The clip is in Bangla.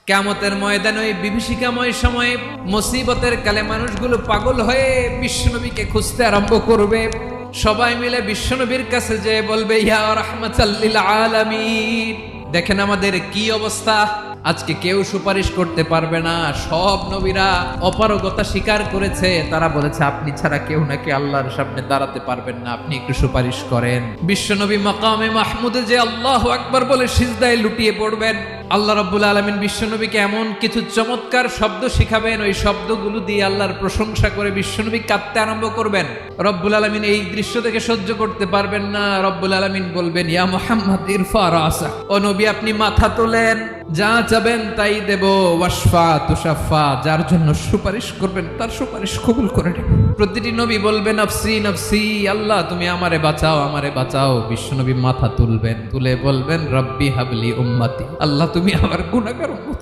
কিয়ামতের ময়দানে ওই বিভীষিকাময় সময়ে মুসিবতের কালে মানুষগুলো পাগল হয়ে বিশ্বনবীকে খুঁজতে আরম্ভ করবে। সবাই মিলে বিশ্বনবীর কাছে যেয়ে বলবে, ইয়া রাহমাতাল লিল আলামিন। দেখেন আমাদের কি অবস্থা, আজকে কেউ সুপারিশ করতে পারবে না। সব নবীরা অপারগতা স্বীকার করেছে, তারা বলেছে আপনি ছাড়া কেউ নাকি আল্লাহর সামনে দাঁড়াতে পারবেন না, আপনি একটু সুপারিশ করেন। বিশ্বনবী মাকামে মাহমুদে যে আল্লাহু আকবার বলে সিজদায় লুটিয়ে পড়বেন। আল্লাহ রাব্বুল আলামিন বিশ্বনবীকে এমন কিছু চমৎকার শব্দ শিখাবেন, ওই শব্দগুলো দিয়ে আল্লাহর প্রশংসা করে বিশ্বনবী কাঁদতে আরম্ভ করবেন। রব্বুল আলামিন এই দৃশ্য থেকে সহ্য করতে পারবেন না। রব্বুল আলামিন বলবেন, ইয়া মুহাম্মদ ইরফা রাসা, ও নবী আপনি মাথা তোলেন, যা চাবেন তাই দেব। ওয়াশফা তুশাফা, যার জন্য সুপারিশ করবেন তার সুপারিশ কবুল করে নেব। প্রতিটি নবী বলবেন নফসি নফসি, আল্লাহ তুমি আমারে বাঁচাও, আমারে বাঁচাও। বিশ্বনবী মাথা তুলবেন, তুলে বলবেন রব্বি হাবলি উম্মতি, আল্লাহ তুমি আমার গুনাহগার উম্মত